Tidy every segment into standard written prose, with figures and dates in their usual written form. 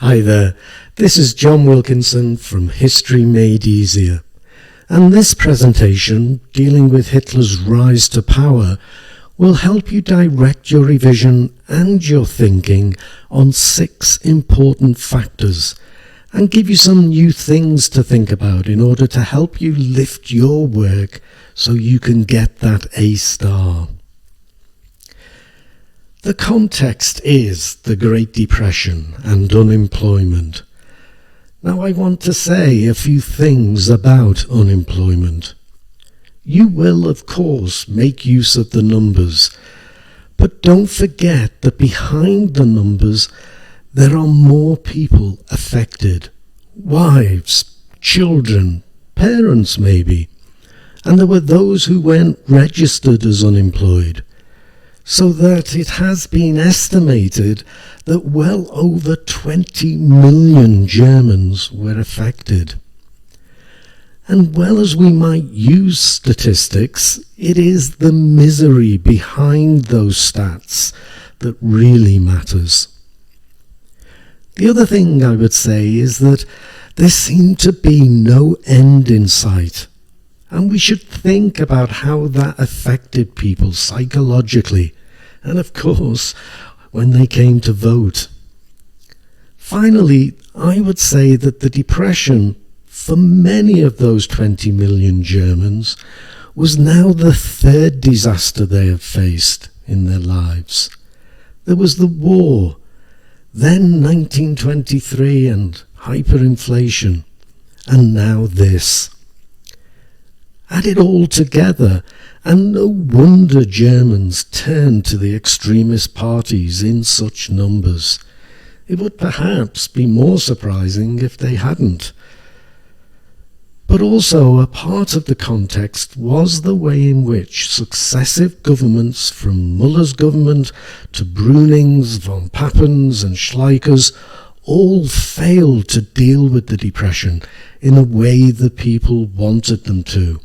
Hi there, this is John Wilkinson from History Made Easier, and this presentation, dealing with Hitler's rise to power, will help you direct your revision and your thinking on 6 important factors and give you some new things to think about in order to help you lift your work so you can get that A star. The context is the Great Depression and unemployment. Now I want to say a few things about unemployment. You will, of course, make use of the numbers, but don't forget that behind the numbers there are more people affected. Wives, children, parents maybe. And there were those who weren't registered as unemployed. So that it has been estimated that well over 20 million Germans were affected. And well as we might use statistics, it is the misery behind those stats that really matters. The other thing I would say is that there seemed to be no end in sight. And we should think about how that affected people psychologically, and of course, when they came to vote. Finally, I would say that the Depression, for many of those 20 million Germans, was now the 3rd disaster they have faced in their lives. There was the war, then 1923 and hyperinflation, and now this. Add it all together, and no wonder Germans turned to the extremist parties in such numbers. It would perhaps be more surprising if they hadn't. But also a part of the context was the way in which successive governments, from Muller's government to Bruning's, von Pappen's and Schleicher's, all failed to deal with the Depression in a way the people wanted them to,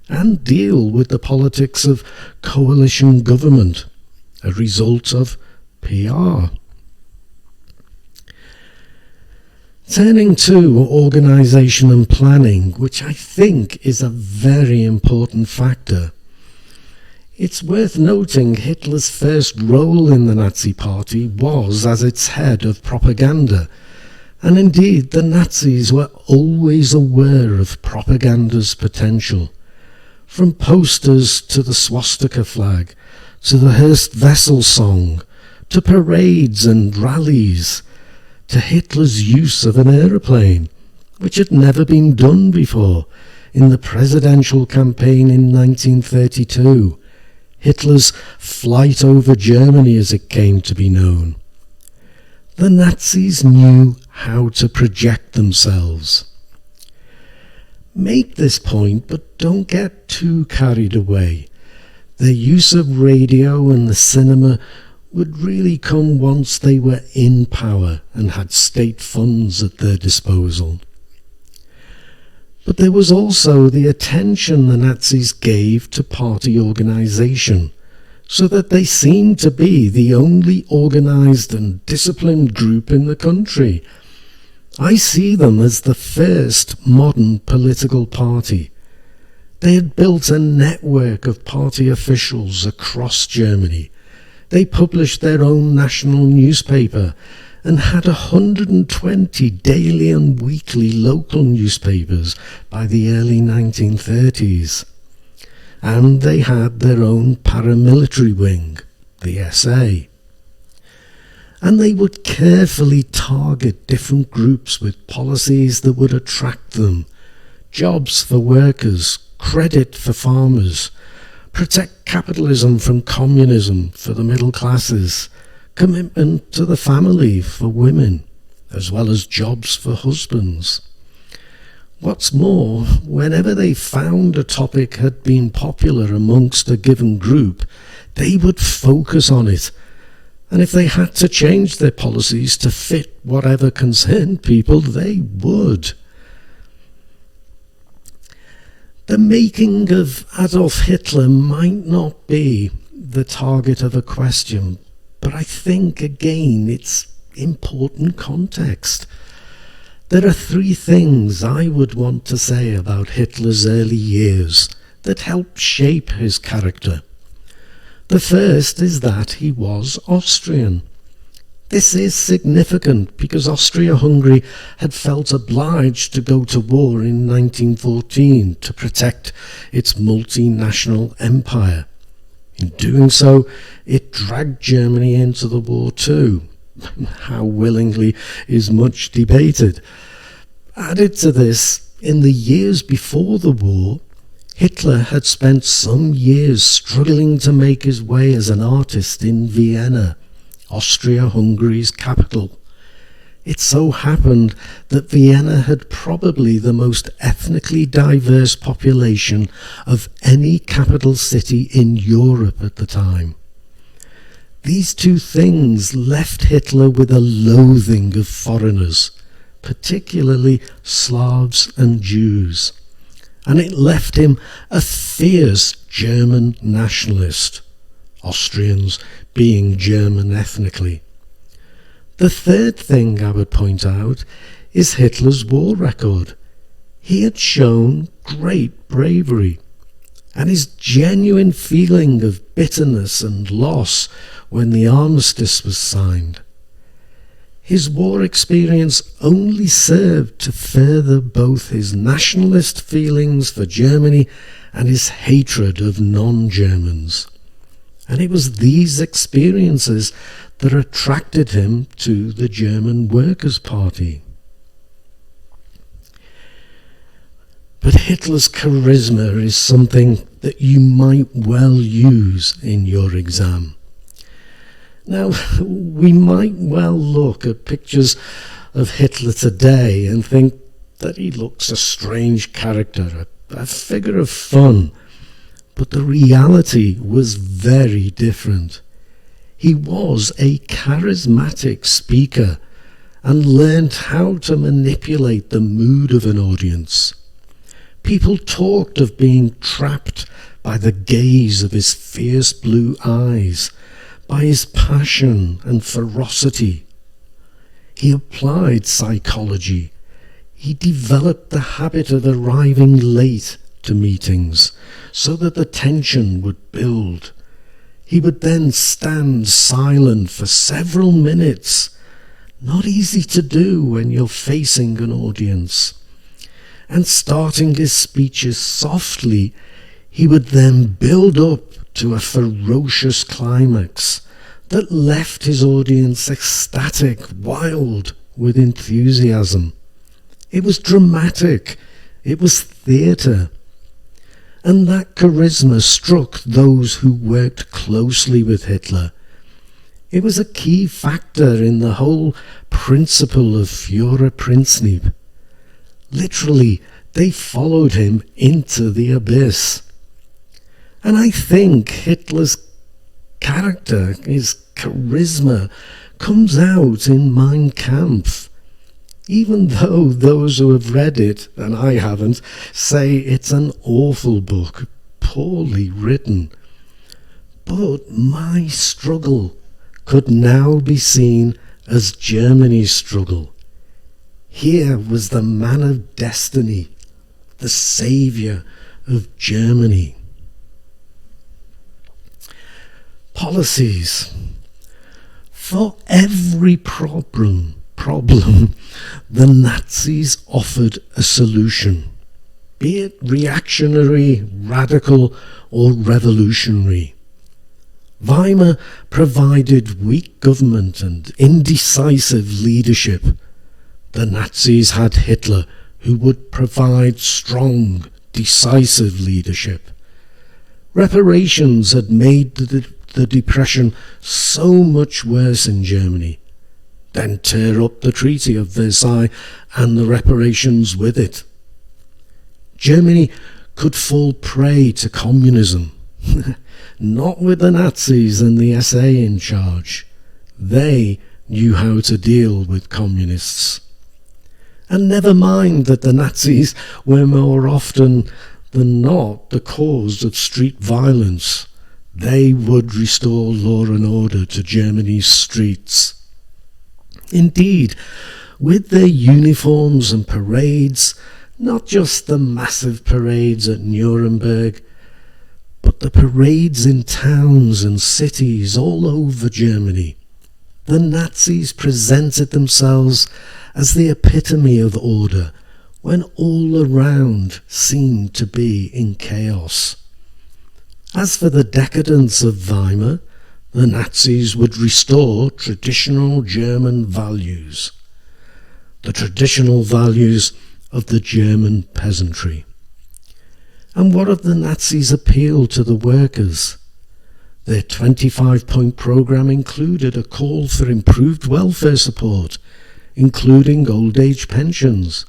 and deal with the politics of coalition government, a result of PR. Turning to organisation and planning, which I think is a very important factor. It's worth noting Hitler's first role in the Nazi Party was as its head of propaganda, and indeed the Nazis were always aware of propaganda's potential. From posters to the swastika flag, to the Hearst Wessel song, to parades and rallies, to Hitler's use of an aeroplane, which had never been done before in the presidential campaign in 1932, Hitler's flight over Germany as it came to be known. The Nazis knew how to project themselves. Make this point, but don't get too carried away. Their use of radio and the cinema would really come once they were in power and had state funds at their disposal. But there was also the attention the Nazis gave to party organisation, so that they seemed to be the only organised and disciplined group in the country. I see them as the first modern political party. They had built a network of party officials across Germany. They published their own national newspaper and had 120 daily and weekly local newspapers by the early 1930s. And they had their own paramilitary wing, the SA. And they would carefully target different groups with policies that would attract them. Jobs for workers, credit for farmers, protect capitalism from communism for the middle classes, commitment to the family for women, as well as jobs for husbands. What's more, whenever they found a topic had been popular amongst a given group, they would focus on it. And if they had to change their policies to fit whatever concerned people, they would. The making of Adolf Hitler might not be the target of a question, but I think, again, it's important context. There are three things I would want to say about Hitler's early years that helped shape his character. The first is that he was Austrian. This is significant because Austria-Hungary had felt obliged to go to war in 1914 to protect its multinational empire. In doing so, it dragged Germany into the war too. How willingly is much debated. Added to this, in the years before the war, Hitler had spent some years struggling to make his way as an artist in Vienna, Austria-Hungary's capital. It so happened that Vienna had probably the most ethnically diverse population of any capital city in Europe at the time. These two things left Hitler with a loathing of foreigners, particularly Slavs and Jews, and it left him a fierce German nationalist, Austrians being German ethnically. The third thing I would point out is Hitler's war record. He had shown great bravery, and his genuine feeling of bitterness and loss when the armistice was signed. His war experience only served to further both his nationalist feelings for Germany and his hatred of non-Germans. And it was these experiences that attracted him to the German Workers' Party. But Hitler's charisma is something that you might well use in your exam. Now, we might well look at pictures of Hitler today and think that he looks a strange character, a figure of fun. But the reality was very different. He was a charismatic speaker and learned how to manipulate the mood of an audience. People talked of being trapped by the gaze of his fierce blue eyes, by his passion and ferocity. He applied psychology. He developed the habit of arriving late to meetings so that the tension would build. He would then stand silent for several minutes. Not easy to do when you're facing an audience. And starting his speeches softly, he would then build up to a ferocious climax that left his audience ecstatic, wild with enthusiasm. It was dramatic. It was theatre. And that charisma struck those who worked closely with Hitler. It was a key factor in the whole principle of Führerprinzip. Literally, they followed him into the abyss. And I think Hitler's character, his charisma, comes out in Mein Kampf. Even though those who have read it, and I haven't, say it's an awful book, poorly written. But my struggle could now be seen as Germany's struggle. Here was the man of destiny, the saviour of Germany. Policies. For every problem, the Nazis offered a solution, be it reactionary, radical, or revolutionary. Weimar provided weak government and indecisive leadership. The Nazis had Hitler, who would provide strong, decisive leadership. Reparations had made the Depression so much worse in Germany. Then tear up the Treaty of Versailles and the reparations with it. Germany could fall prey to communism, not with the Nazis and the SA in charge. They knew how to deal with communists. And never mind that the Nazis were more often than not the cause of street violence. They would restore law and order to Germany's streets. Indeed, with their uniforms and parades, not just the massive parades at Nuremberg, but the parades in towns and cities all over Germany, the Nazis presented themselves as the epitome of order when all around seemed to be in chaos. As for the decadence of Weimar, the Nazis would restore traditional German values, the traditional values of the German peasantry. And what of the Nazis' appeal to the workers? Their 25-point programme included a call for improved welfare support, including old age pensions.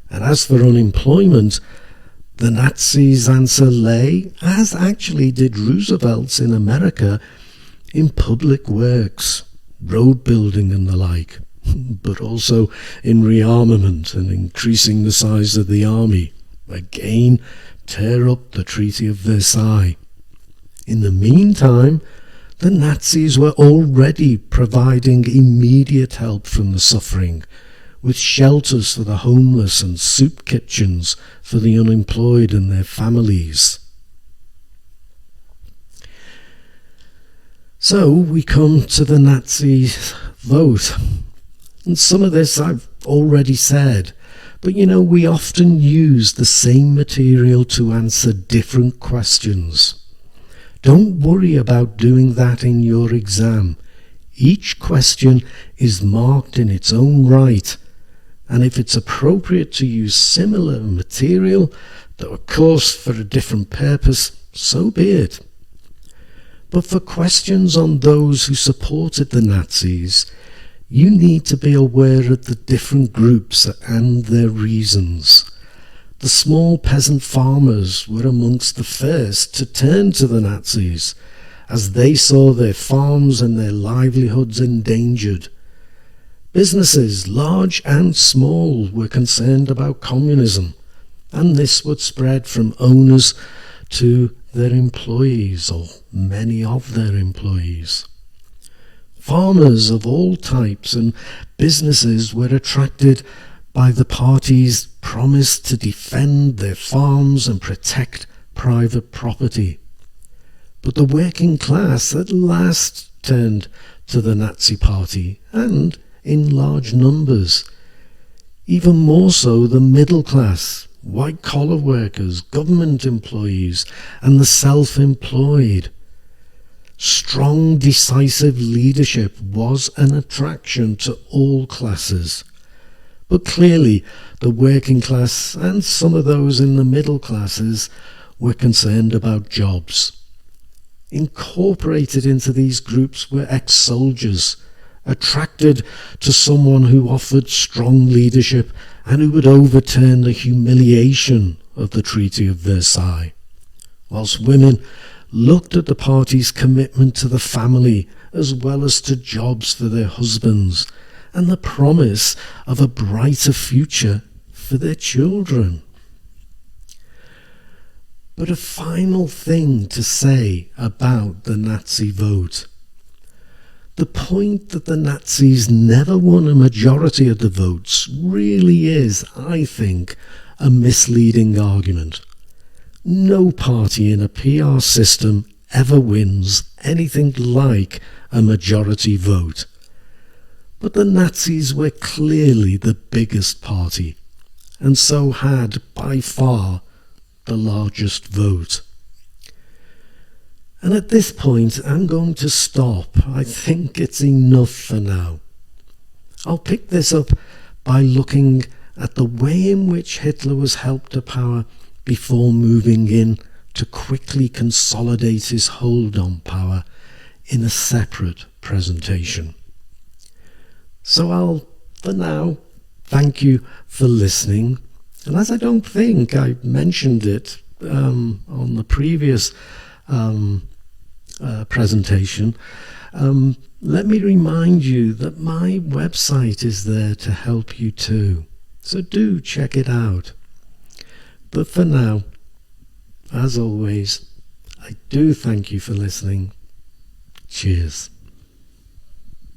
And as for unemployment, the Nazis' answer lay, as actually did Roosevelt's in America, in public works, road building and the like, but also in rearmament and increasing the size of the army. Again, tear up the Treaty of Versailles. In the meantime, the Nazis were already providing immediate help from the suffering, with shelters for the homeless and soup kitchens for the unemployed and their families. So we come to the Nazis' vote. And some of this I've already said, but we often use the same material to answer different questions. Don't worry about doing that in your exam. Each question is marked in its own right, and if it's appropriate to use similar material, though of course for a different purpose, so be it. But for questions on those who supported the Nazis, you need to be aware of the different groups and their reasons. The small peasant farmers were amongst the first to turn to the Nazis, as they saw their farms and their livelihoods endangered. Businesses, large and small, were concerned about communism, and this would spread from owners to their employees, or many of their employees. Farmers of all types and businesses were attracted by the party's promise to defend their farms and protect private property. But the working class at last turned to the Nazi Party, and in large numbers. Even more so the middle class, white-collar workers, government employees, and the self-employed. Strong, decisive leadership was an attraction to all classes. But clearly, the working class and some of those in the middle classes were concerned about jobs. Incorporated into these groups were ex-soldiers, attracted to someone who offered strong leadership and who would overturn the humiliation of the Treaty of Versailles, whilst women looked at the party's commitment to the family as well as to jobs for their husbands and the promise of a brighter future for their children. But a final thing to say about the Nazi vote. The point that the Nazis never won a majority of the votes really is, I think, a misleading argument. No party in a PR system ever wins anything like a majority vote. But the Nazis were clearly the biggest party, and so had, by far, the largest vote. And at this point, I'm going to stop. I think it's enough for now. I'll pick this up by looking at the way in which Hitler was helped to power before moving in to quickly consolidate his hold on power in a separate presentation. So I'll, for now, thank you for listening. And as I don't think I mentioned it on the previous presentation, let me remind you that my website is there to help you too. So do check it out. But for now, as always, I do thank you for listening. Cheers.